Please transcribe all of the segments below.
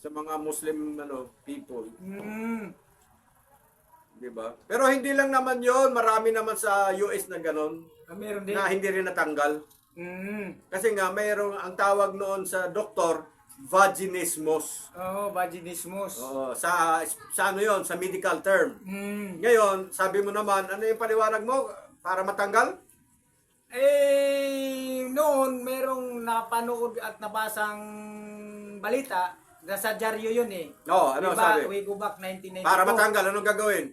sa mga Muslim people. Mm. Di ba? Pero hindi lang naman yon, marami naman sa US na ganon Meron din. na hindi rin natanggal. Mm. Kasi nga mayroong ang tawag noon sa doktor, vaginismus. Oo, vaginismus. Oo, sa ano yon, sa medical term. Mm. Ngayon, sabi mo naman, ano yung paliwanag mo para matanggal? Noon, merong napanood at nabasang balita, nasa dyaryo yun eh. Oo, ano sabi? Way go back 1992. Para matanggal, anong gagawin?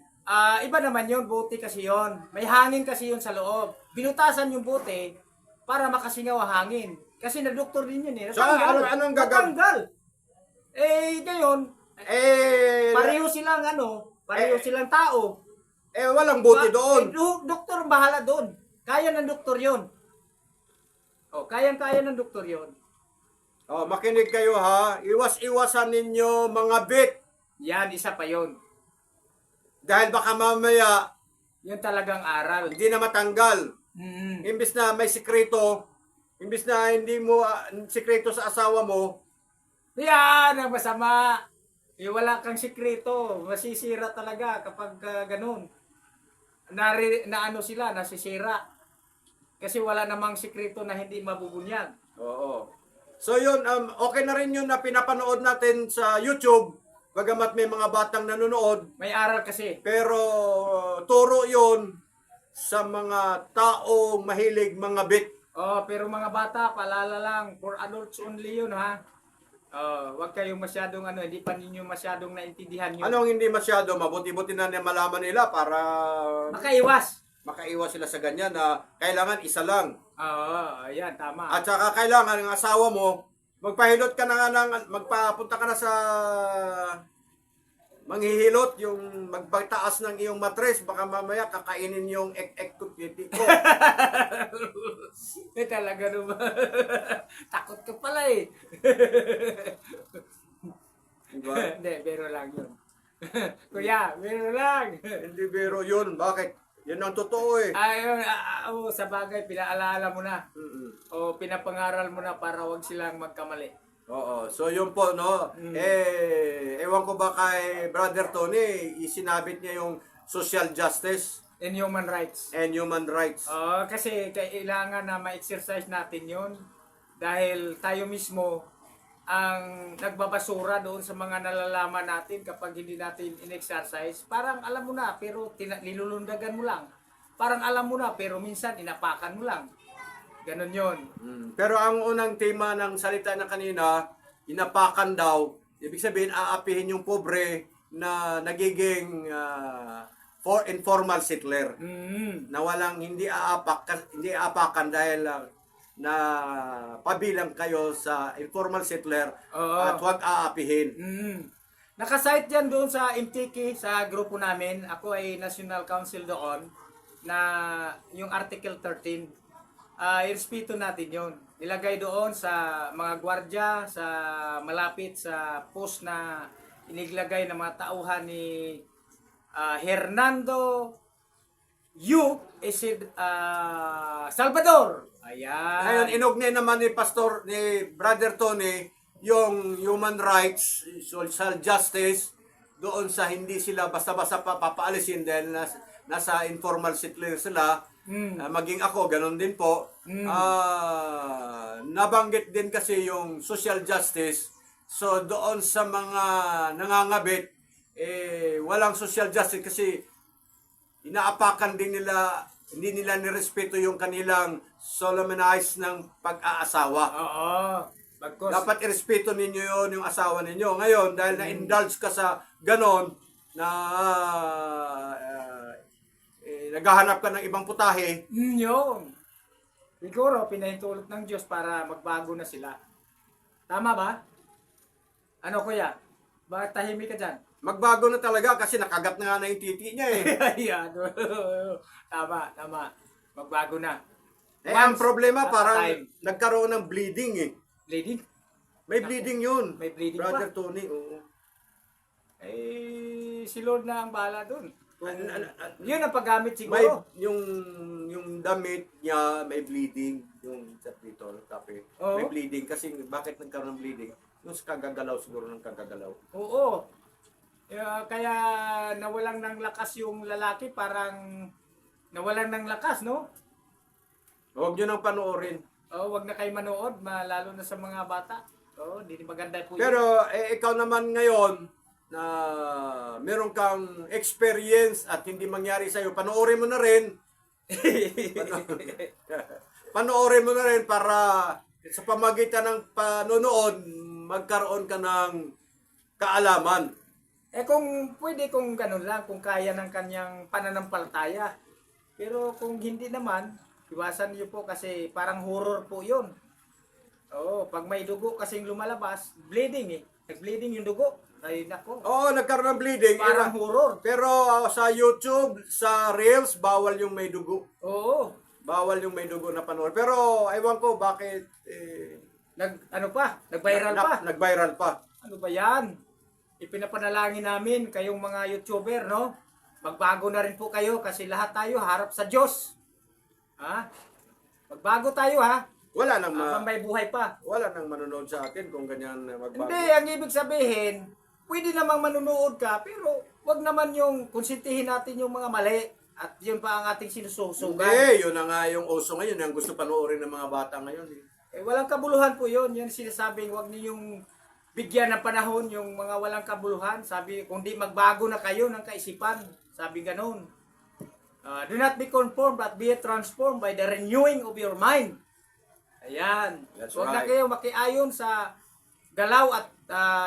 Iba naman yun, buti kasi yun. May hangin kasi yun sa loob. Binutasan yung buti para makasingaw ang hangin. Kasi na-doktor din yun eh. So, anong gagawin? Natanggal. Ngayon, pareho silang tao. Walang buti doon. Doktor bahala doon. Kaya ng doktor yun. Kayang-kaya ng doktor yun. Makinig kayo ha. Iwas-iwasan ninyo mga bit. Yan, isa pa yun. Dahil baka mamaya, Yun talagang aral. hindi na matanggal. Mm. Imbis na may sikreto, imbis na hindi mo sikreto sa asawa mo, Yan, ang masama. Wala kang sikreto. Masisira talaga kapag ganun. Nasisira. Kasi wala namang sikreto na hindi mabubunyag. oo. So yun, okay na rin yun na pinapanood natin sa YouTube, bagamat may mga batang nanonood, May aral kasi. pero turo yun sa mga taong mahilig mga bit. Pero mga bata, palala lang. For adults only yun, ha? Wag kayong masyadong hindi pa ninyo masyadong naintindihan yun. Anong hindi masyado, mabuti-buti na malaman nila para Makaiwas. makaiwas sila sa ganyan na kailangan isa lang. Ayan, tama. At saka kailangan ng asawa mo, magpahilot ka na nga magpapunta ka na sa manghihilot, yung magpagtaas ng iyong matres, baka mamaya kakainin yung ek-ek ko. Talaga naman. Takot ka pala eh. Diba? Hindi, biro lang yun. Kuya, biro lang. Hindi biro yun. Bakit? Yun ang totoo eh. Sa bagay, pinaalala mo na. Mm-mm. O pinapangaral mo na para wag silang magkamali. Oo. So yun po, no? Ewan ko ba kay Brother Tony, isinabit niya yung social justice In human rights. and human rights. Kasi kailangan na ma-exercise natin yun dahil tayo mismo ang nagbabasura doon sa mga nalalaman natin kapag hindi natin in-exercise. Parang alam mo na pero nilulundagan mo lang. Parang alam mo na pero minsan inapakan mo lang. Ganon yun. Pero ang unang tema ng salita na kanina, inapakan daw, ibig sabihin aapihin yung pobre na nagiging informal settler. Na walang hindi aapakan dahil na pabilang kayo sa informal settler at huwag aapihin. Nakasite yan doon sa MTK, sa grupo namin. Ako ay National Council doon na yung Article 13. Irespeto natin yun. Ilagay doon sa mga gwardya, sa malapit sa post na iniglagay ng mga tauhan ni Hernando Salvador. Ayan. Ngayon, inugnay naman ni Brother Tony, yung human rights, social justice, doon sa hindi sila basta-basta papaalisin dahil nasa informal settler sila. Maging ako, ganun din po. Nabanggit din kasi yung social justice. So, doon sa mga nangangabit, walang social justice kasi inaapakan din nila, hindi nila nirespeto yung kanilang solemnize ng pag-aasawa. Bagkos. Dapat irespeto ninyo yun, yung asawa ninyo. Ngayon, dahil na-indulge ka sa ganon, na naghahanap ka ng ibang putahe, Yun. Siguro, pinahintulot ng Diyos para magbago na sila. Tama ba? Ano kuya? Bakit tahimik ka dyan? magbago na talaga kasi nakagat na nga na yung titi niya eh. Ayan. Tama. Magbago na. Ang problema at parang time. nagkaroon ng bleeding eh. Bleeding? May bleeding yun. May bleeding Brother pa? Tony, oo. Si Lord na ang bahala dun. Yun ang paggamit May siguro. yung damit niya may bleeding, yung sa dito, tapi. Oo. May bleeding kasi bakit nagkaroon ng bleeding? Yung sa kagagalaw siguro ng kagagalaw. Oo. Kaya nawalan ng lakas yung lalaki, parang nawalan ng lakas, no? Huwag nyo nang panoorin. Wag na kayo manood, lalo na sa mga bata. Hindi maganda po yun. Pero ikaw naman ngayon na meron kang experience at hindi mangyari sa'yo, panoorin mo na rin. Panoorin mo na rin para sa pamagitan ng panonood, magkaroon ka ng kaalaman. Kung pwede, kung ganun lang, kung kaya ng kanyang pananampalataya. Pero kung hindi naman, iwasan niyo po kasi parang horror po yun. Pag may dugo kasing lumalabas, bleeding eh. Nag-bleeding yung dugo. Ay, nako. Oo, nagkaroon ng bleeding. Parang horror. Pero sa YouTube, sa Reels, bawal yung may dugo. Oo. Bawal yung may dugo na panoorin. Pero ewan ko bakit Nag-viral pa. Nag-viral pa. Ano ba yan? Ipinapanalangin namin kayong mga YouTuber, no? Magbago na rin po kayo kasi lahat tayo harap sa Diyos. Ha? Magbago tayo, ha? Wala nang Habang may buhay pa. wala nang manonood sa atin kung ganyan magbago. Hindi, ang ibig sabihin, pwede namang manunood ka, pero wag naman yung konsintihin natin yung mga mali. At yun pa ang ating sinususugan. Hindi, yun na nga yung uso ngayon, yung gusto panoorin ng mga bata ngayon. Walang kabuluhan po yun. Yan sinasabing wag niyong bigyan ng panahon yung mga walang kabuluhan. Sabi, kundi magbago na kayo ng kaisipan. Sabi ganun. Do not be conformed, but be transformed by the renewing of your mind. Ayan. That's Huwag na right. kayo makiayon sa galaw at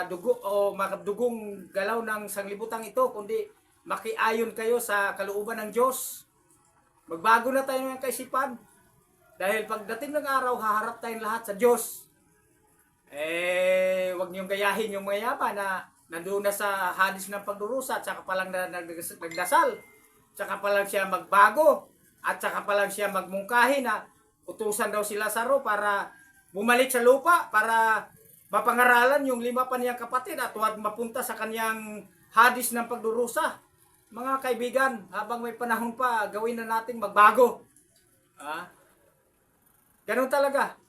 dugo o dugong galaw ng sanglibutang ito, kundi makiayon kayo sa kalooban ng Diyos. Magbago na tayo ng kaisipan. Dahil pagdating ng araw, haharap tayong lahat sa Diyos. Huwag niyong gayahin yung mga yaman na nandoon na sa hadis ng pagdurusa, tsaka pa lang nagdasal, tsaka pa lang siya magbago, at tsaka pa lang siya magmungkahi na utusan daw si Lazaro para bumalik sa lupa, para mapangaralan yung 5 pa niyang kapatid at huwag mapunta sa kanyang hadis ng pagdurusa. Mga kaibigan, habang may panahon pa, gawin na natin magbago. Ganun talaga.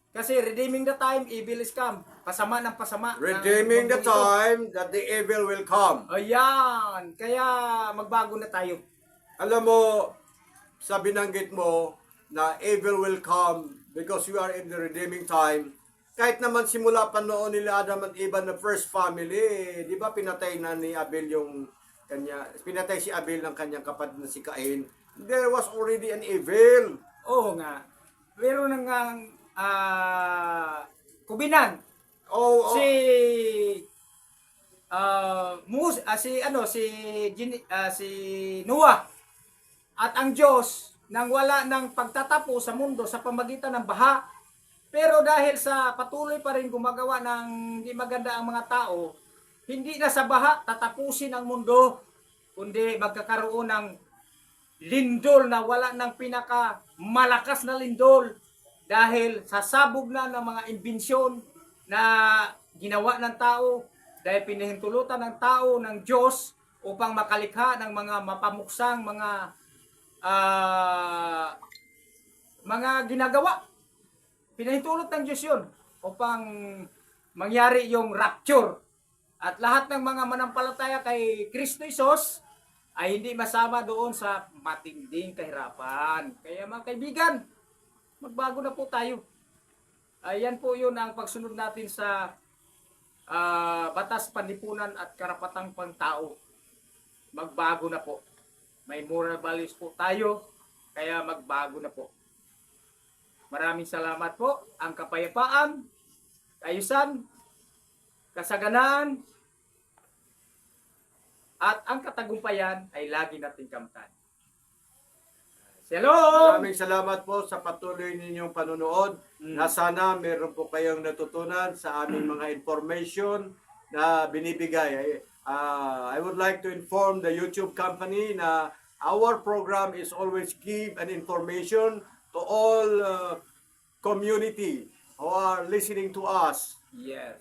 Kasi redeeming the time, evil is come. Pasama ng pasama. Redeeming the time that the evil will come. Ayan. Kaya magbago na tayo. Alam mo, sa binanggit mo na evil will come because you are in the redeeming time, kahit naman simula pa noon nila Adam at Eva na first family, di ba pinatay na ni Abel pinatay si Abel ng kanyang kapatid na si Cain. There was already an evil. Oo nga. Meron nang kubinan. Oh, Si Noah at ang Diyos nang wala ng pagtatapo sa mundo sa pamagitan ng baha. Pero dahil sa patuloy pa rin gumagawa ng hindi maganda ang mga tao, hindi na sa baha tatapusin ang mundo, kundi magkakaroon ng lindol na wala ng pinaka malakas na lindol dahil sasabog na ng mga imbensyon na ginawa ng tao dahil pinahintulutan ng tao ng Diyos upang makalikha ng mga mapamuksang mga ginagawa. Pinahintulot ng Diyos yun upang mangyari yung rapture. At lahat ng mga manampalataya kay Kristo Jesus ay hindi masama doon sa matinding kahirapan. Kaya mga kaibigan, magbago na po tayo. Ayan po yun ang pagsunod natin sa batas panlipunan at karapatang pangtao. Magbago na po. May moral values po tayo, kaya magbago na po. Maraming salamat po. Ang kapayapaan, kaayusan, kasaganaan, at ang katagumpayan ay lagi nating kamtan. Shalom! maraming salamat po sa patuloy ninyong panonood. Na sana meron po kayong natutunan sa aming mga information na binibigay. I would like to inform the YouTube company na our program is always give an information to all community who are listening to us. Yes.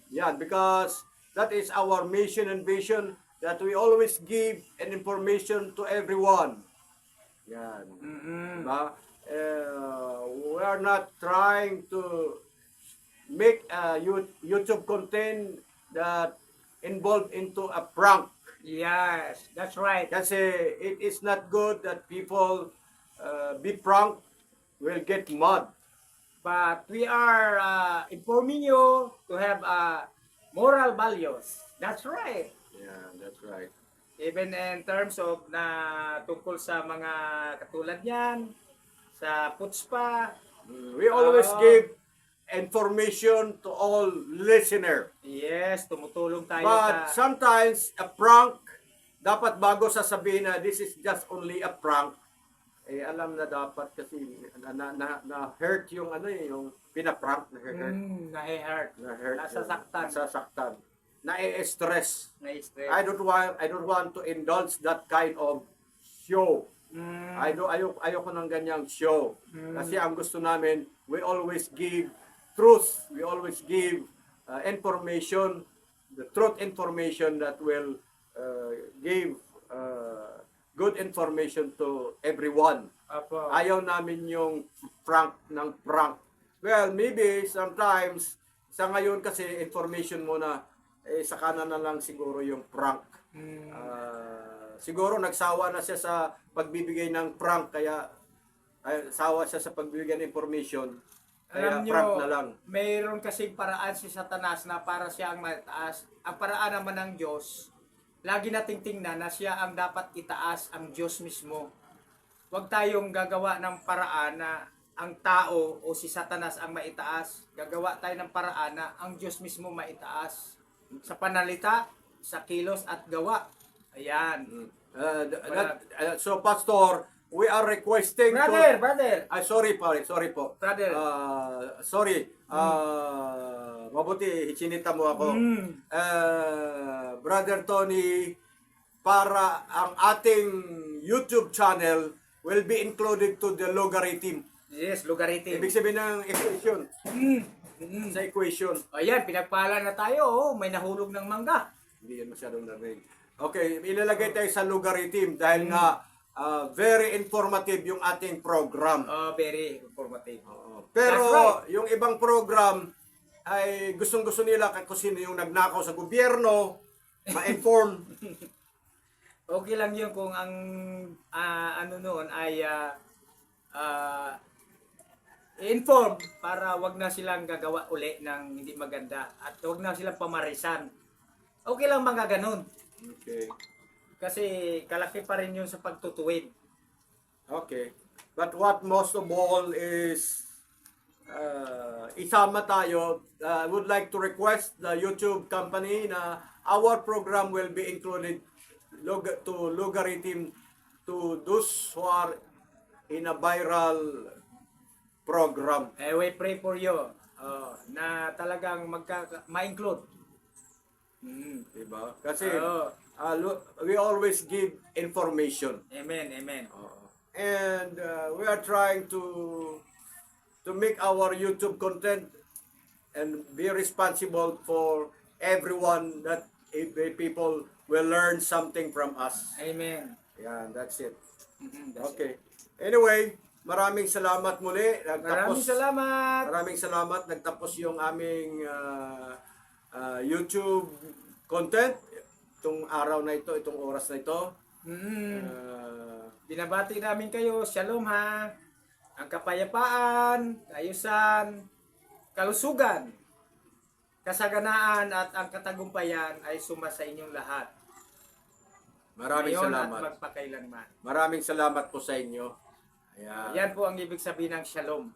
Yan, because that is our mission and vision that we always give an information to everyone. Yan. Mm-hmm. Diba? We are not trying to make YouTube content that involved into a prank. Yes, that's right. Kasi it is not good that people be pranked, will get mad. But we are informing you to have moral values. That's right. Yeah, that's right. Even in terms of na tungkol sa mga katulad niyan, sa putspa. We always Oo. give information to all listener. Yes, tumutulong tayo But sa... sometimes a prank, dapat bago sasabihin na this is just only a prank, eh alam na dapat kasi na hurt yung ano eh, yung pinaprank na hurt. Nahe-hurt. Na hurt. Nasasaktan. Nasasaktan. Na-stress. Na-stress. I don't want to indulge that kind of show. Ayoko ng ganyang show. Kasi ang gusto namin, we always give truth. We always give information, the truth information that will give good information to everyone. Apo. Ayaw namin yung prank ng prank. Well, maybe sometimes, sa ngayon kasi information mo na, eh, saka na lang siguro yung prank. Siguro nagsawa na siya sa pagbibigay ng prank, kaya sawa siya sa pagbibigay ng information. Kaya Alam nyo, prank na lang. mayroon kasing paraan si Satanas na para siya ang mataas. Ang paraan naman ng Diyos, lagi nating tingnan na siya ang dapat itaas, ang Diyos mismo. Huwag tayong gagawa ng paraan na ang tao o si Satanas ang maitaas. Gagawa tayo ng paraan na ang Diyos mismo maitaas. Sa panalita, sa kilos at gawa. Ayan. So, Pastor, we are requesting Brother. sorry po. Brother. Sorry. Mabuti, hinita mo ako. Brother Tony, para ang ating YouTube channel will be included to the logarithm. Yes, logarithm. Ibig sabihin ng equation. Sa equation. Ayan, pinagpala na tayo. Oh, may nahulog ng mangga. Hindi yan masyadong narinig. Okay, ilalagay tayo sa logarithm dahil nga very informative yung ating program. Very informative. Pero That's right. yung ibang program ay gustong-gusto nila kung sino yung nagnakaw sa gobyerno, ma-inform. Okay lang yun kung ang ano noon ay inform para wag na silang gagawa uli ng hindi maganda at wag na silang pamarisan. Okay lang mga ganun. Okay. Kasi kalaki pa rin yun sa pagtutuwid. Okay. But what most of all is isama tayo. I would like to request the YouTube company na our program will be included to logarithm to those who are in a viral program. We pray for you na talagang ma-include. Diba? Kasi Oo. we always give information. Amen. And we are trying to make our YouTube content and be responsible for everyone that if people will learn something from us. Amen. Yeah, that's it. That's Okay. Anyway, maraming salamat muli. Maraming salamat. Maraming salamat. Nagtapos yung aming YouTube content itong araw na ito, itong oras na ito. Binabati namin kayo. Shalom ha. Ang kapayapaan, kaayusan, kalusugan, kasaganaan at ang katagumpayan ay suma sa inyong lahat. Maraming Ngayon salamat. at magpakailanman. Maraming salamat po sa inyo. Ayan. Yan po ang ibig sabihin ng shalom.